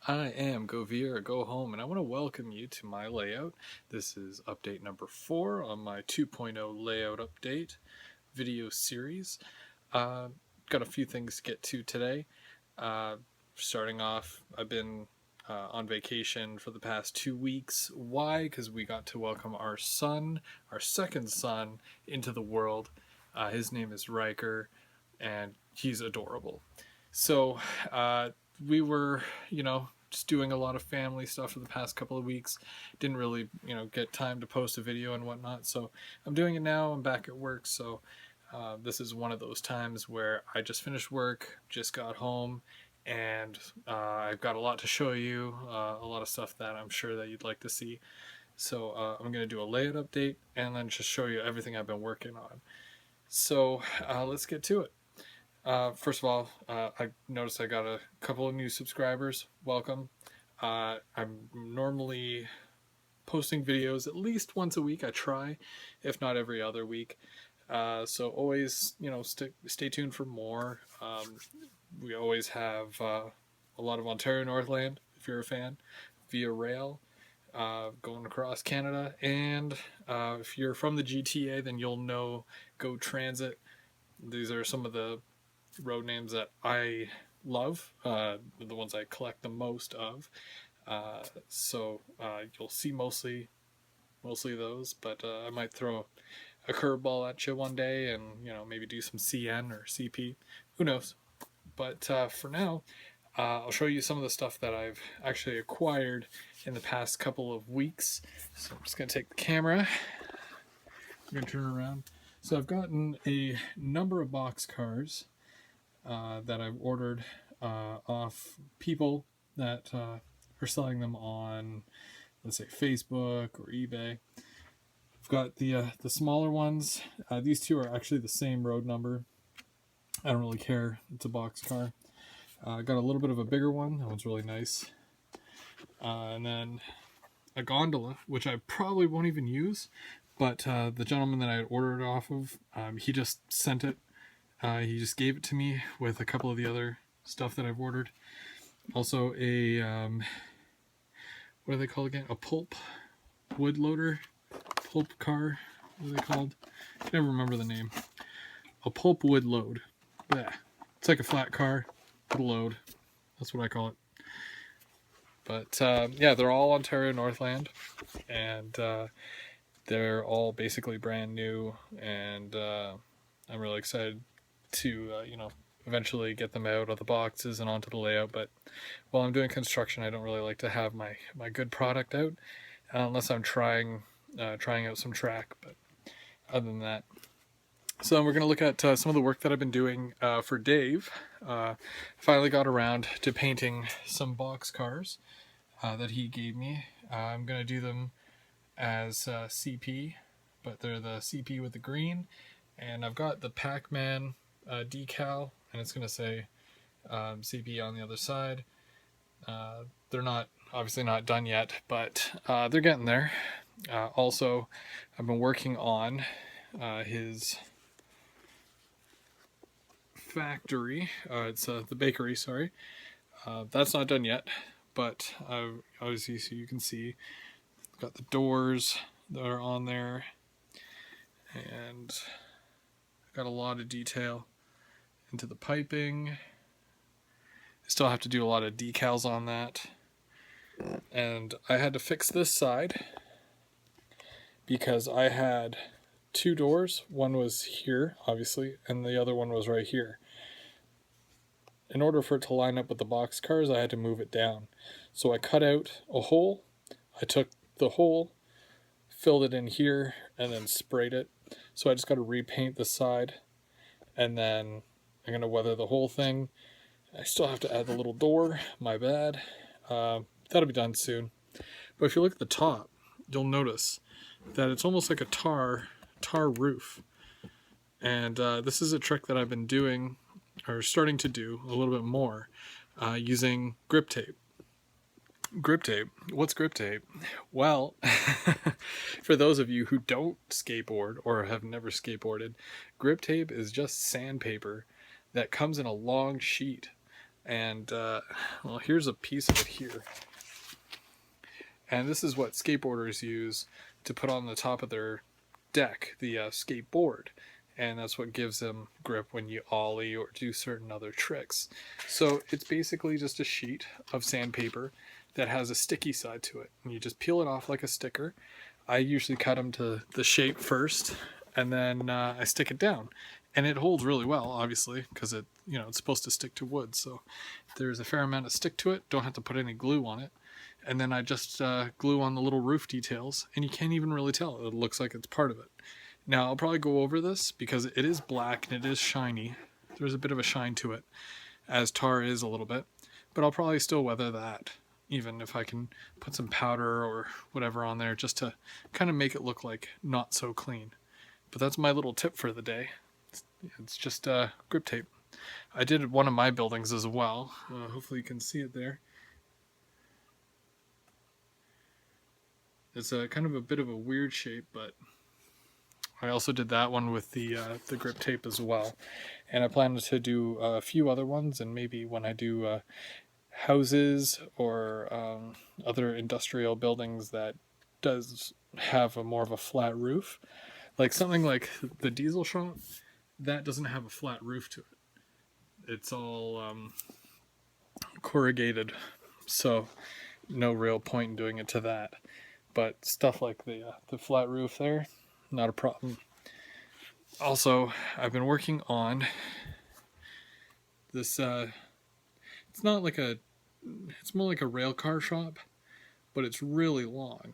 I am Go Veer, Go Home, and I want to welcome you to my layout. This is update number 4 on my 2.0 layout update video series. Uh, got a few things to get to today. Uh, Starting off, I've been on vacation for the past 2 weeks. Why? Because we got to welcome our son, our second son, into the world. His name is Riker, and he's adorable. So, we were, just doing a lot of family stuff for the past couple of weeks. Didn't really, get time to post a video and whatnot. So I'm doing it now. I'm back at work. So this is one of those times where I just finished work, just got home, and I've got a lot to show you, a lot of stuff that I'm sure that you'd like to see. So I'm going to do a layout update and then just show you everything I've been working on. So let's get to it. First of all, I noticed I got a couple of new subscribers. Welcome. I'm normally posting videos at least once a week. I try, if not every other week. So always, stay tuned for more. We always have a lot of Ontario Northland, if you're a fan, via rail, going across Canada. And if you're from the GTA, then you'll know Go Transit. These are some of the road names that I love, the ones I collect the most of. So you'll see mostly those, but I might throw a curveball at you one day, and maybe do some CN or CP. Who knows? But for now, I'll show you some of the stuff that I've actually acquired in the past couple of weeks. So I'm just gonna take the camera. I'm gonna turn around. So I've gotten a number of box cars that I've ordered off people that are selling them on, let's say, Facebook or eBay. I've got the smaller ones. These two are actually the same road number. I don't really care. It's a box car. I got a little bit of a bigger one. That one's really nice. And then a gondola, which I probably won't even use. But the gentleman that I had ordered it off of, he just sent it. He just gave it to me with a couple of the other stuff that I've ordered. Also a, what are they called again? A pulp wood loader? Pulp car? What are they called? I can never remember the name. A pulp wood load. Yeah. It's like a flat car, but a load. That's what I call it. But yeah, they're all Ontario Northland, and they're all basically brand new, and I'm really excited to eventually get them out of the boxes and onto the layout. But while I'm doing construction, I don't really like to have my good product out unless I'm trying out some track. But other than that, so we're going to look at some of the work that I've been doing for Dave. Finally got around to painting some box cars that he gave me. I'm going to do them as CP, but they're the CP with the green. And I've got the Pac-Man decal, and it's going to say CP on the other side. They're obviously not done yet, but they're getting there. Also, I've been working on his factory. It's the bakery, sorry. That's not done yet, but obviously, so you can see, got the doors that are on there, and got a lot of detail into the piping. I still have to do a lot of decals on that. And I had to fix this side because I had two doors. One was here, obviously, and the other one was right here. In order for it to line up with the box cars, I had to move it down. So I cut out a hole. I took the hole, filled it in here, and then sprayed it. So I just got to repaint the side, and then I'm going to weather the whole thing. I still have to add the little door, my bad. That'll be done soon. But if you look at the top, you'll notice that it's almost like a tar roof. And this is a trick that I've been doing, or starting to do a little bit more, using grip tape. Grip tape. What's grip tape? Well, for those of you who don't skateboard or have never skateboarded, grip tape is just sandpaper that comes in a long sheet. And well, here's a piece of it here. And this is what skateboarders use to put on the top of their deck, the skateboard. And that's what gives them grip when you ollie or do certain other tricks. So it's basically just a sheet of sandpaper that has a sticky side to it. And you just peel it off like a sticker. I usually cut them to the shape first, and then I stick it down. And it holds really well, obviously, because it's supposed to stick to wood. So there's a fair amount of stick to it. Don't have to put any glue on it. And then I just glue on the little roof details, and you can't even really tell. It looks like it's part of it. Now, I'll probably go over this because it is black and it is shiny. There's a bit of a shine to it, as tar is a little bit. But I'll probably still weather that, even if I can put some powder or whatever on there just to kind of make it look like not so clean. But that's my little tip for the day. It's just grip tape. I did one of my buildings as well. Hopefully you can see it there. It's a kind of a bit of a weird shape, but I also did that one with the grip tape as well. And I plan to do a few other ones, and maybe when I do houses or other industrial buildings that does have more of a flat roof, like something like the diesel shop, that doesn't have a flat roof to it. It's all corrugated, so no real point in doing it to that. But stuff like the flat roof there, not a problem. Also, I've been working on this. It's not like it's more like a rail car shop, but it's really long.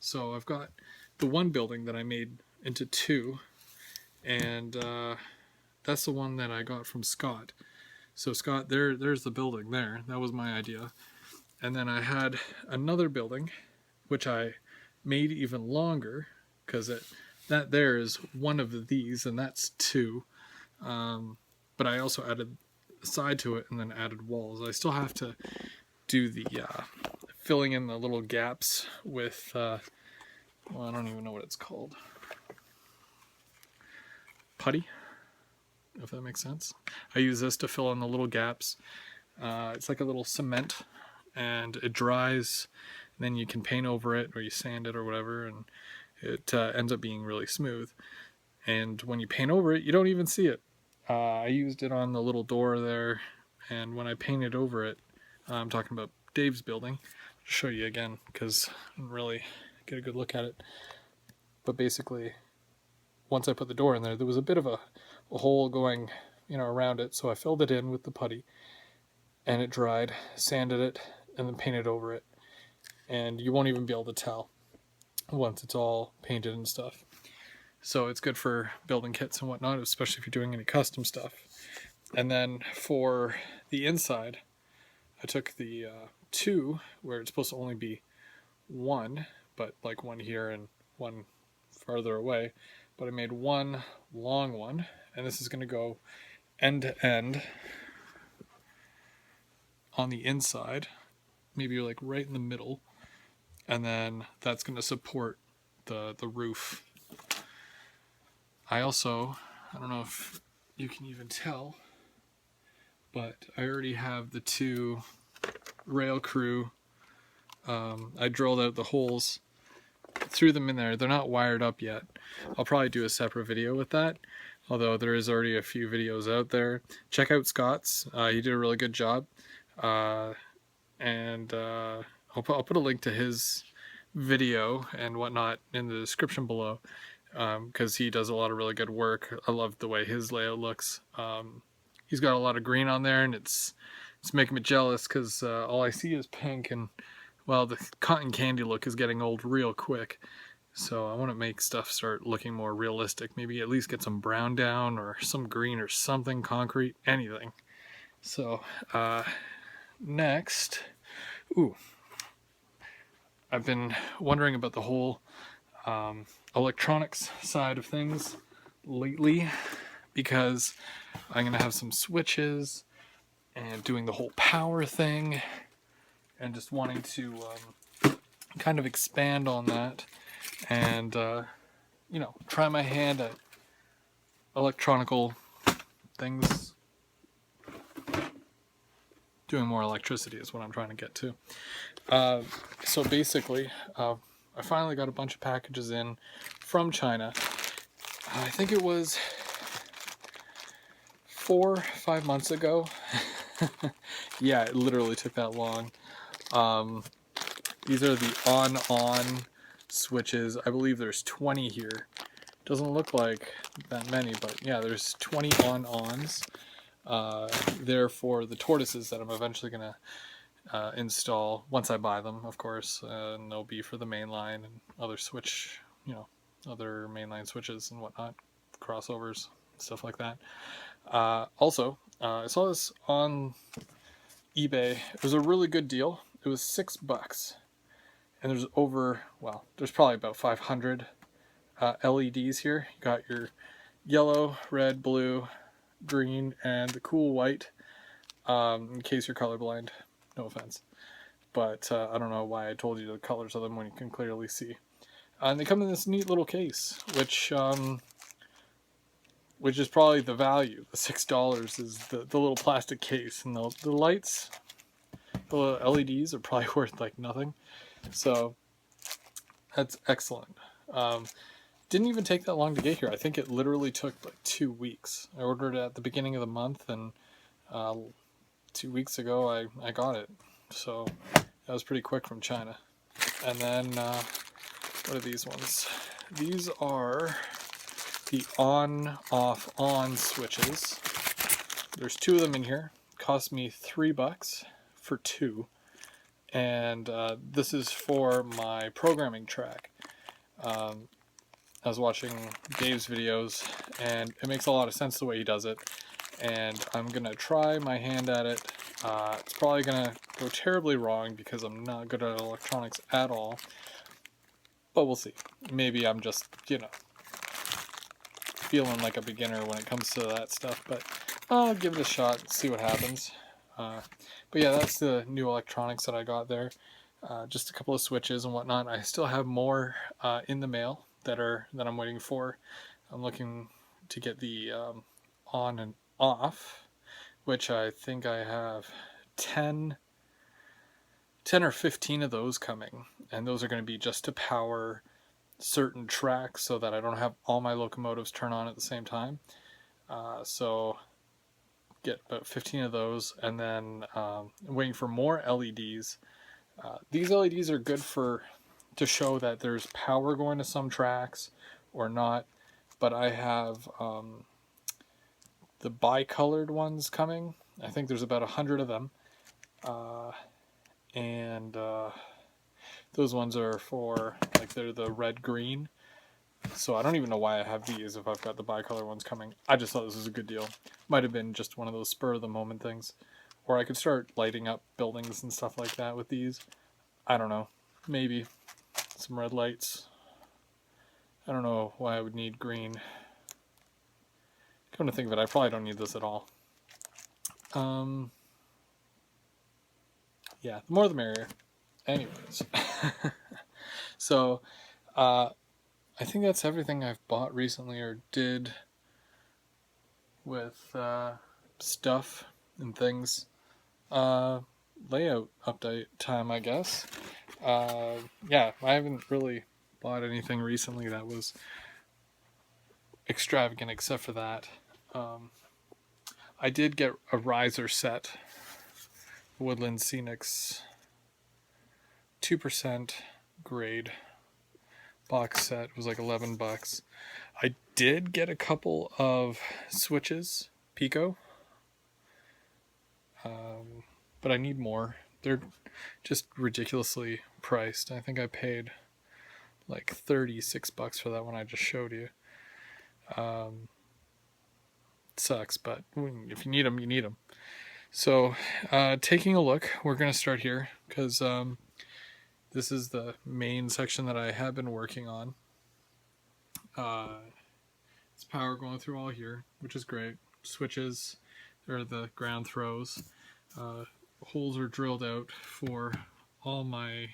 So I've got the one building that I made into two, and that's the one that I got from Scott. So Scott, there's the building there. That was my idea. And then I had another building, which I made even longer, because that there is one of these, and that's two. But I also added a side to it and then added walls. I still have to do the filling in the little gaps with, well, I don't even know what it's called. Putty, if that makes sense. I use this to fill in the little gaps. It's like a little cement, and it dries, and then you can paint over it or you sand it or whatever, and it ends up being really smooth. And when you paint over it, you don't even see it. I used it on the little door there, and when I painted over it, I'm talking about Dave's building. I'll show you again because I didn't really get a good look at it. But basically, once I put the door in there was a bit of a hole going around it, so I filled it in with the putty, and it dried, sanded it, and then painted over it. And you won't even be able to tell once it's all painted and stuff. So it's good for building kits and whatnot, especially if you're doing any custom stuff. And then for the inside, I took the two, where it's supposed to only be one, but like one here and one farther away. But I made one long one, and this is going to go end to end on the inside, maybe like right in the middle, and then that's going to support the roof. I don't know if you can even tell, but I already have the two rail crew. I drilled out the holes, threw them in there. They're not wired up yet. I'll probably do a separate video with that, although there is already a few videos out there. Check out Scott's. He did a really good job. And I'll put a link to his video and whatnot in the description below, because he does a lot of really good work. I love the way his layout looks. He's got a lot of green on there, and it's making me jealous because all I see is pink, and well, the cotton candy look is getting old real quick. So I want to make stuff start looking more realistic. Maybe at least get some brown down or some green or something, concrete, anything. So next, I've been wondering about the whole electronics side of things lately, because I'm going to have some switches and doing the whole power thing, and just wanting to kind of expand on that and try my hand at electronical things. doing more electricity is what I'm trying to get to. So basically, I finally got a bunch of packages in from China. I think it was 4-5 months ago. Yeah, it literally took that long. These are the on switches. I believe there's 20 here. Doesn't look like that many, but yeah, there's 20 on-ons. They're for the tortoises that I'm eventually going to install once I buy them, of course. And they'll be for the mainline and other switch, other mainline switches and whatnot, crossovers, stuff like that. Also, I saw this on eBay. It was a really good deal. It was $6. And there's probably about 500 LEDs here. You got your yellow, red, blue, green, and the cool white. In case you're colorblind, no offense. But I don't know why I told you the colors of them when you can clearly see. And they come in this neat little case, which is probably the value. The $6 is the little plastic case, and the lights, the LEDs are probably worth like nothing. So that's excellent. Didn't even take that long to get here. I think it literally took like 2 weeks. I ordered it at the beginning of the month, and 2 weeks ago I got it. So that was pretty quick from China. And then what are these ones? These are the on switches. There's 2 of them in here. Cost me $3 for 2. And this is for my programming track. I was watching Dave's videos, and it makes a lot of sense the way he does it, and I'm going to try my hand at it. It's probably going to go terribly wrong because I'm not good at electronics at all, but we'll see. Maybe I'm just, feeling like a beginner when it comes to that stuff, but I'll give it a shot and see what happens. But yeah, that's the new electronics that I got there. Just a couple of switches and whatnot. I still have more in the mail that I'm waiting for. I'm looking to get the on and off, which I think I have 10 or 15 of those coming, and those are going to be just to power certain tracks so that I don't have all my locomotives turn on at the same time. So get about 15 of those, and then I'm waiting for more LEDs. These LEDs are good to show that there's power going to some tracks or not, but I have the bicolored ones coming. I think there's about 100 of them, and those ones are for, like, they're the red-green, so I don't even know why I have these if I've got the bicolor ones coming. I just thought this was a good deal. Might have been just one of those spur-of-the-moment things, or I could start lighting up buildings and stuff like that with these. I don't know. Maybe some red lights. I don't know why I would need green. Come to think of it, I probably don't need this at all. Yeah, the more the merrier. Anyways. So, I think that's everything I've bought recently or did with stuff and things. Layout update time, I guess. Yeah, I haven't really bought anything recently that was extravagant except for that. I did get a riser set, Woodland Scenics 2% grade box set. It was like $11. I did get a couple of switches, Pico, but I need more. They're just ridiculously priced. I think I paid like $36 for that one I just showed you. Sucks, but if you need them, you need them. So, taking a look, we're going to start here because this is the main section that I have been working on. It's power going through all here, which is great. Switches, they're the ground throws. Holes are drilled out for all my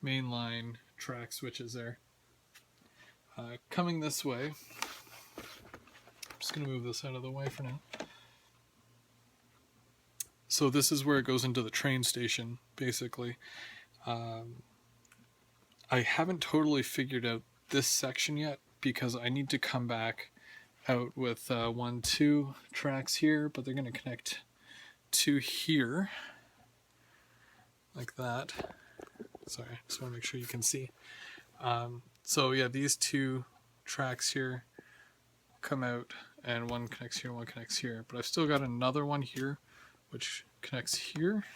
mainline track switches there. Coming this way, I'm just going to move this out of the way for now. So this is where it goes into the train station, basically. I haven't totally figured out this section yet because I need to come back out with 2 tracks here, but they're going to connect to here, like that. Sorry, just want to make sure you can see. So yeah, these 2 tracks here come out, and one connects here, one connects here. But I've still got another one here, which connects here,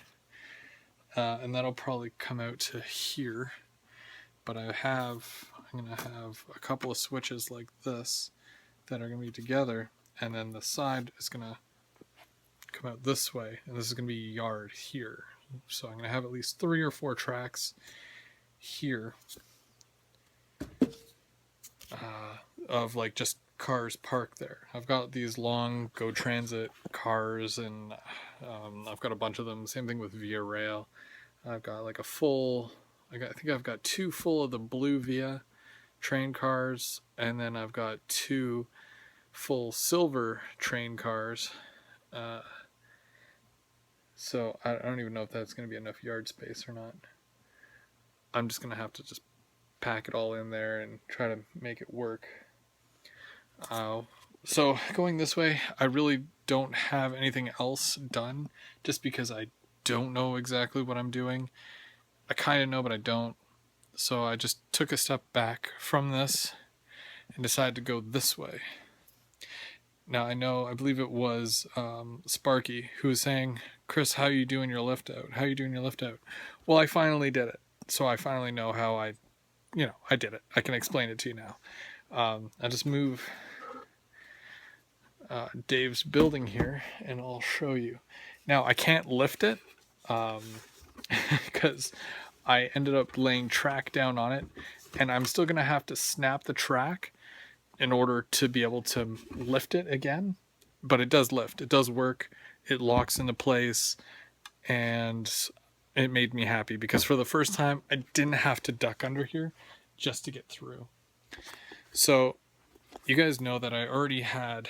and that'll probably come out to here. But I'm gonna have a couple of switches like this that are gonna be together, and then the side is gonna come out this way, and this is gonna be yard here. So I'm gonna have at least 3 or 4 tracks here of like just cars parked there. Think got these long Go Transit cars, and I've got a bunch of them. Same thing with Via Rail. I've got like I think I've got 2 full of the blue Via train cars, and then I've got 2 full silver train cars. So I don't even know if that's going to be enough yard space or not. I'm just going to have to just pack it all in there and try to make it work. So going this way, I really don't have anything else done, just because I don't know exactly what I'm doing. I kind of know, but I don't. So I just took a step back from this and decided to go this way. Now I believe it was Sparky who was saying, "Chris, how you doing your lift out? How you doing your lift out?" Well, I finally did it. So I finally know how I did it. I can explain it to you now. I'll just move Dave's building here, and I'll show you. Now, I can't lift it because I ended up laying track down on it, and I'm still going to have to snap the track in order to be able to lift it again. But it does lift. It does work. It locks into place, and it made me happy because for the first time, I didn't have to duck under here just to get through. So you guys know that I already had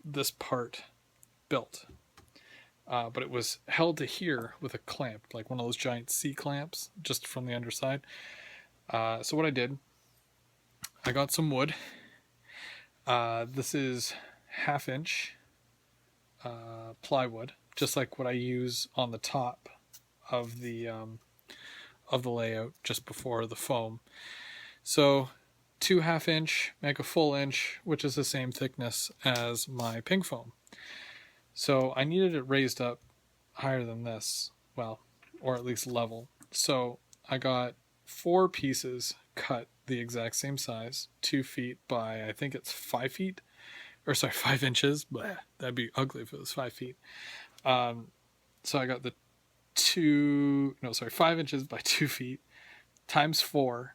this part built, but it was held to here with a clamp, like one of those giant C clamps, just from the underside. So what I did, I got some wood. This is 1/2 inch plywood, just like what I use on the top of the layout just before the foam. So 2 1/2 inch make a full inch, which is the same thickness as my pink foam. So I needed it raised up higher than this, well, or at least level. So I got 4 pieces cut the exact same size, 2 feet by, I think it's 5 feet, or sorry, 5 inches. Bleh, that'd be ugly if it was 5 feet. So I got the 5 inches by 2 feet times 4.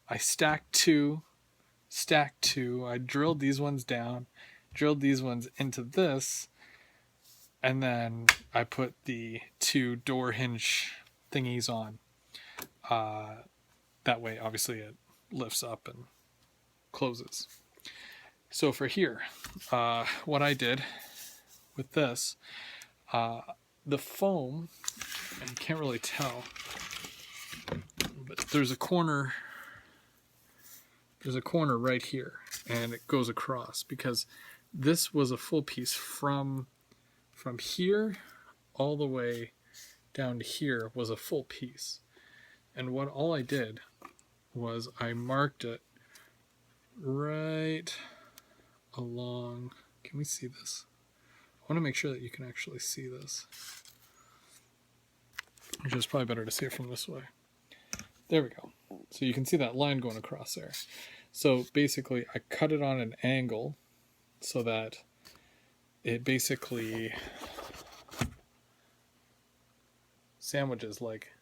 I stacked 2. I drilled these ones down, drilled these ones into this, and then I put the 2 door hinge thingies on. That way, obviously, it lifts up and closes. So for here, what I did with this, the foam, and you can't really tell, but there's a corner right here, and it goes across because this was a full piece from here all the way down to here was a full piece. And all I did was I marked it right along. Can we see this? I want to make sure that you can actually see this, which is probably better to see it from this way. There we go. So you can see that line going across there. So basically I cut it on an angle so that it basically sandwiches like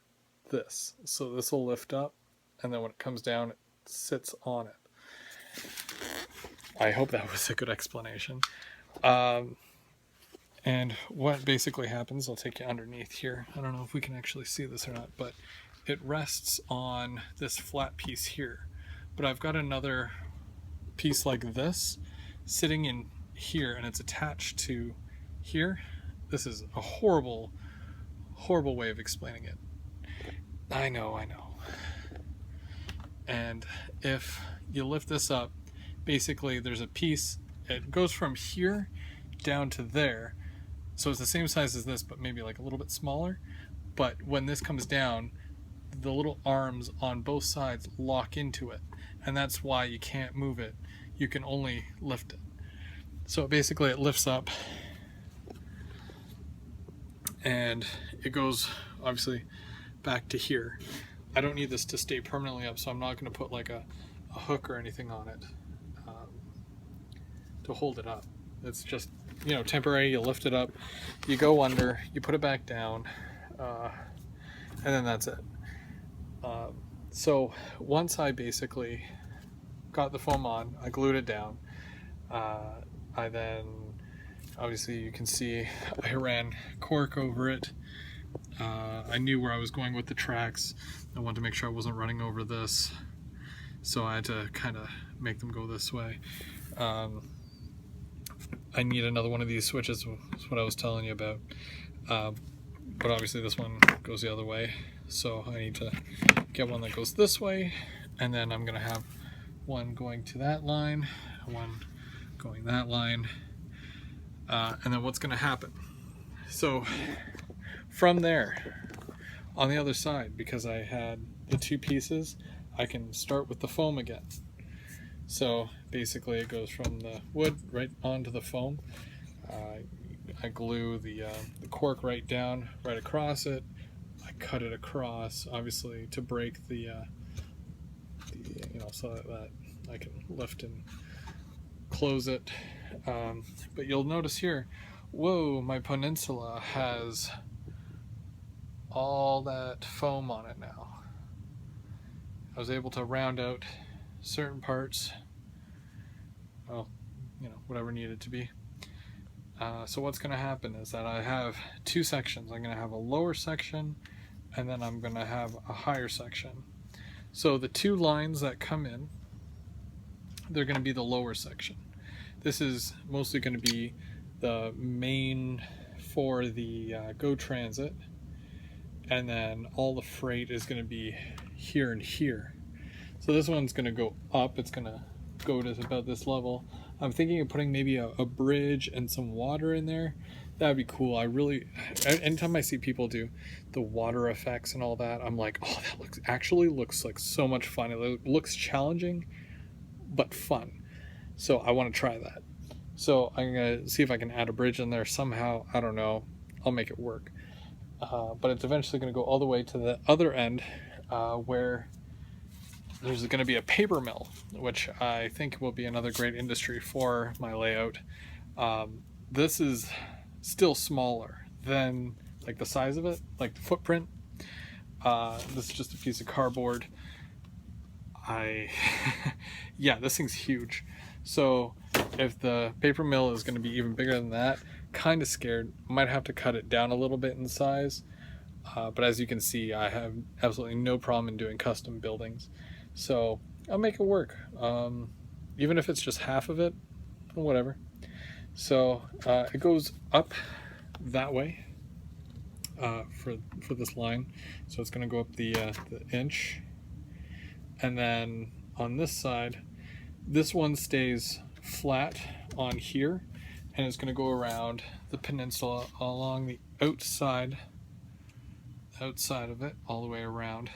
this. So this will lift up, and then when it comes down, it sits on it. I hope that was a good explanation. And what basically happens, I'll take you underneath here. I don't know if we can actually see this or not, but it rests on this flat piece here. But I've got another piece like this sitting in here, and it's attached to here. This is a horrible way of explaining it. I know. And if you lift this up, basically there's a piece, it goes from here down to there. So it's the same size as this, but maybe like a little bit smaller. But when this comes down, the little arms on both sides lock into it. And that's why you can't move it. You can only lift it. So basically it lifts up and it goes obviously back to here. I don't need this to stay permanently up, so I'm not going to put like a hook or anything on it to hold it up. It's just, you know, temporary. You lift it up, you go under, you put it back down, and then that's it. So once I basically got the foam on, I glued it down. I then, obviously you can see I ran cork over it. I knew where I was going with the tracks. I wanted to make sure I wasn't running over this, so I had to kind of make them go this way. I need another one of these switches, that's what I was telling you about. But obviously this one goes the other way, so I need to get one that goes this way, and then I'm going to have one going to that line, one going that line, and then what's going to happen. So from there, on the other side, because I had the two pieces, I can start with the foam again. So basically it goes from the wood right onto the foam. I glue the cork right down, right across it. I cut it across, obviously, to break the you know, so that I can lift and close it. But you'll notice here, whoa, my peninsula has all that foam on it now. I was able to round out certain parts, well, you know, whatever needed to be. So what's going to happen is that I have two sections. I'm going to have a lower section, and then I'm going to have a higher section. So the two lines that come in, they're going to be the lower section. This is mostly going to be the main for the Go Transit, and then all the freight is going to be here and here. So this one's going to go up. It's going to go to about this level. I'm thinking of putting maybe a bridge and some water in there. That'd be cool. I really, anytime I see people do the water effects and all that, I'm like, oh, that actually looks like so much fun. It looks challenging, but fun. So I want to try that. So I'm going to see if I can add a bridge in there somehow. I don't know. I'll make it work. But it's eventually going to go all the way to the other end where there's going to be a paper mill, which I think will be another great industry for my layout. This is still smaller than like the size of it, like the footprint. This is just a piece of cardboard. Yeah, this thing's huge. So if the paper mill is going to be even bigger than that, kind of scared. Might have to cut it down a little bit in size. But as you can see, I have absolutely no problem in doing custom buildings. So I'll make it work. Even if it's just half of it, whatever. So it goes up that way for this line. So it's going to go up the inch. And then on this side, this one stays flat on here, and it's going to go around the peninsula along the outside of it, all the way around.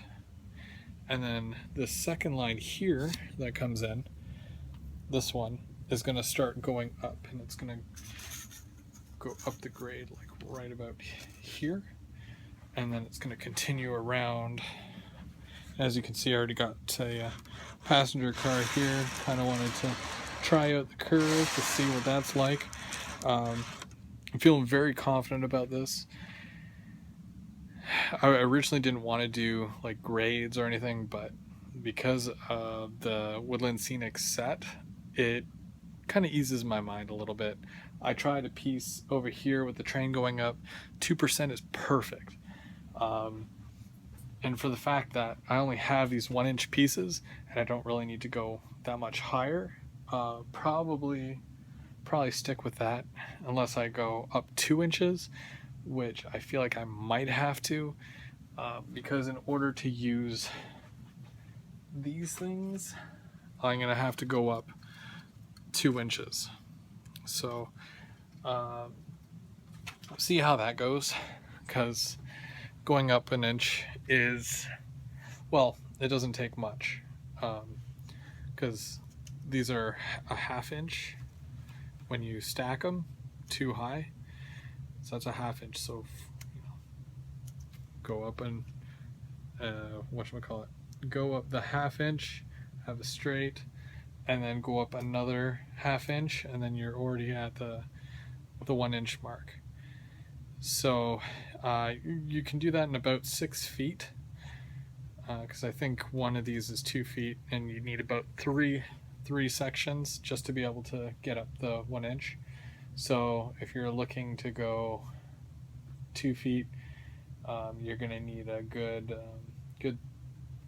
And then the second line here that comes in, this one is going to start going up, and it's going to go up the grade like right about here, and then it's going to continue around. As you can see, I already got a passenger car here. Kind of wanted to try out the curve to see what that's like. I'm feeling very confident about this. I originally didn't want to do like grades or anything, but because of the Woodland Scenic set, it kind of eases my mind a little bit. I tried a piece over here with the train going up. 2% is perfect. And for the fact that I only have these 1-inch pieces and I don't really need to go that much higher, probably probably stick with that unless I go up 2 inches, which I feel like I might have to, because in order to use these things, I'm going to have to go up 2 inches. So see how that goes, because going up an inch is, well, it doesn't take much, because these are a half inch when you stack them too high. So that's a half inch. So go up and whatchamacallit, go up the half inch, have a straight, and then go up another half inch, and then you're already at the 1 inch mark. So you can do that in about 6 feet, because I think one of these is 2 feet, and you need about three sections just to be able to get up the 1 inch. So if you're looking to go 2 feet, you're going to need a good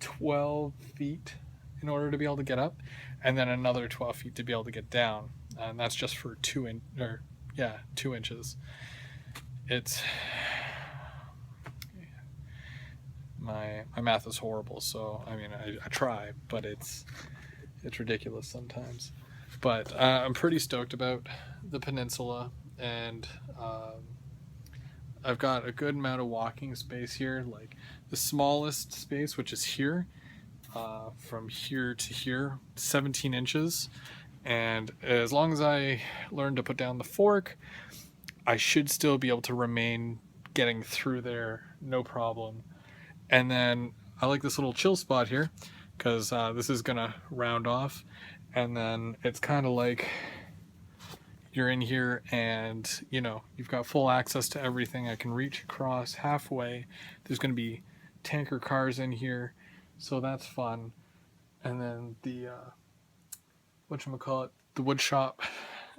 12 feet in order to be able to get up, and then another 12 feet to be able to get down. And that's just for 2 inches. It's my math is horrible, so I mean I try, but it's ridiculous sometimes. But I'm pretty stoked about the peninsula, and I've got a good amount of walking space here. Like the smallest space, which is here, from here to here, 17 inches. And as long as I learn to put down the fork, I should still be able to remain getting through there, no problem. And then I like this little chill spot here, because this is gonna round off, and then it's kind of like you're in here and you've got full access to everything. I can reach across halfway. There's going to be tanker cars in here, so that's fun. And then the the wood shop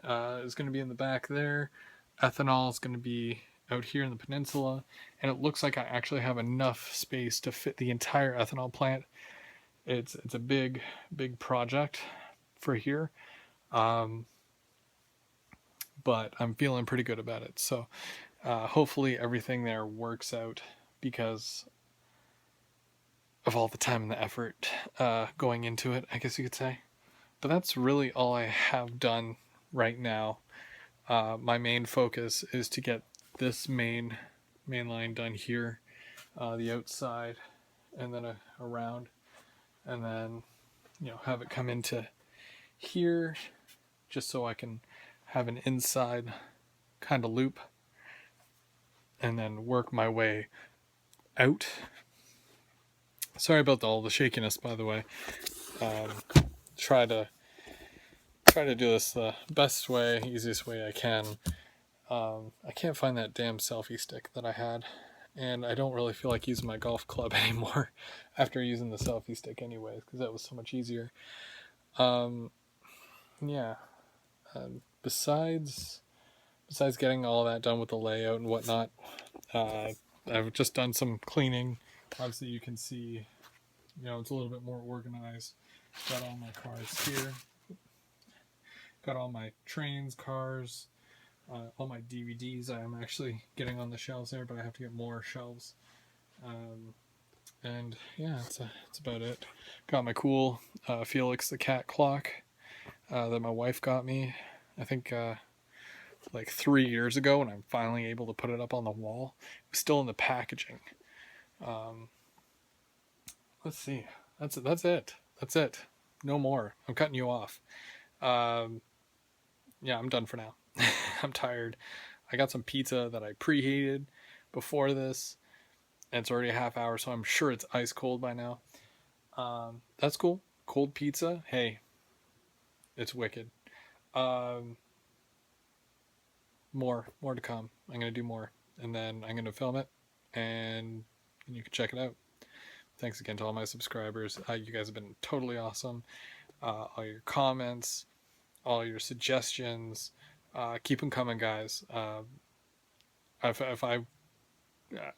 is going to be in the back there. Ethanol is going to be out here in the peninsula, and it looks like I actually have enough space to fit the entire ethanol plant. It's a big project for here, but I'm feeling pretty good about it. So hopefully everything there works out, because of all the time and the effort going into it, I guess you could say. But that's really all I have done right now. My main focus is to get this main line done here, the outside, and then around, and then have it come into here, just so I can have an inside kind of loop, and then work my way out. Sorry about all the shakiness, by the way. Try to do this the best way, easiest way I can. I can't find that damn selfie stick that I had, and I don't really feel like using my golf club anymore after using the selfie stick anyways, because that was so much easier. Besides getting all that done with the layout and whatnot, I've just done some cleaning. Obviously you can see, it's a little bit more organized. Got all my cars here. Got all my trains, cars, all my DVDs. I am actually getting on the shelves there, but I have to get more shelves. And yeah, that's about it. Got my cool Felix the Cat clock that my wife got me, I think like 3 years ago, and I'm finally able to put it up on the wall. It was still in the packaging. Let's see. That's it. No more. I'm cutting you off. Yeah, I'm done for now. I'm tired. I got some pizza that I preheated before this, and it's already a half hour, so I'm sure it's ice cold by now. That's cool. Cold pizza. Hey, it's wicked. More to come. I'm going to do more, and then I'm going to film it, and you can check it out. Thanks again to all my subscribers. You guys have been totally awesome. All your comments, all your suggestions, keep them coming, guys. If I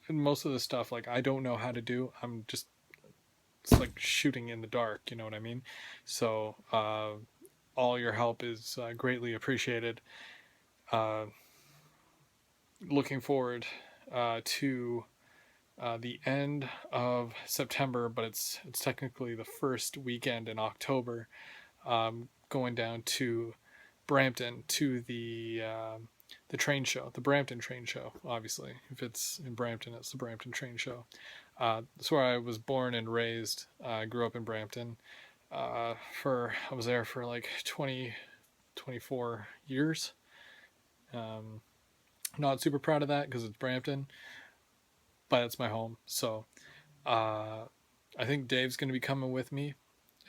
most of the stuff, like, I don't know how to do, it's like shooting in the dark, you know what I mean? So all your help is greatly appreciated. Uh, Looking forward to the end of September, but it's technically the first weekend in October. Going down to Brampton to the train show, the Brampton train show. Obviously, if it's in Brampton, it's the Brampton train show. That's where I was born and raised. I grew up in Brampton. I was there for like 24 years. Um, Not super proud of that because it's Brampton, but it's my home. So uh, I think Dave's going to be coming with me,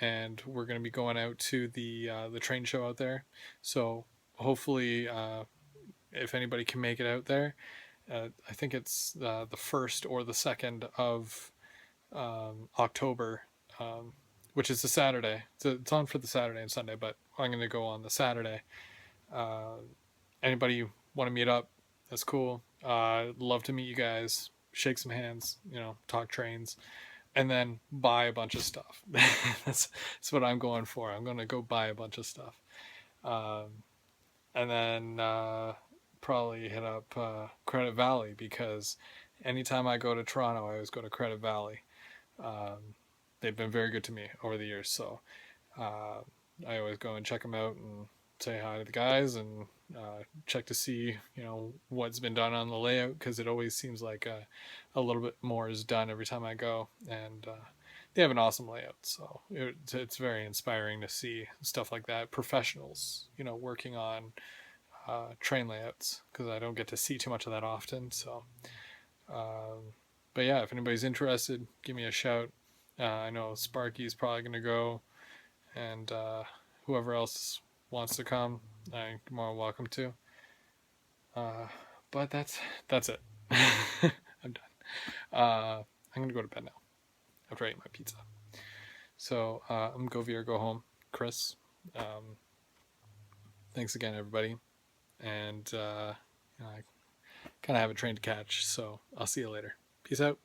and we're going to be going out to the train show out there. So hopefully, if anybody can make it out there, I think it's the first or the second of October, um, which is the Saturday. It's on for the Saturday and Sunday, but I'm going to go on the Saturday. Uh, Anybody want to meet up? That's cool. Love to meet you guys. Shake some hands. Talk trains, and then buy a bunch of stuff. That's what I'm going for. I'm going to go buy a bunch of stuff, and then probably hit up Credit Valley because anytime I go to Toronto, I always go to Credit Valley. Um, they've been very good to me over the years, so uh, I always go and check them out and say hi to the guys and check to see what's been done on the layout because it always seems like a little bit more is done every time I go, and they have an awesome layout. So it's very inspiring to see stuff like that. Professionals, working on train layouts because I don't get to see too much of that often. So, but yeah, if anybody's interested, give me a shout. I know Sparky's probably going to go, and whoever else wants to come, you're more welcome to. But that's it. I'm done. I'm gonna go to bed now after I ate my pizza. So I'm go Veer, go home, Chris. Um, Thanks again, everybody, and I kind of have a train to catch. So I'll see you later. Peace out.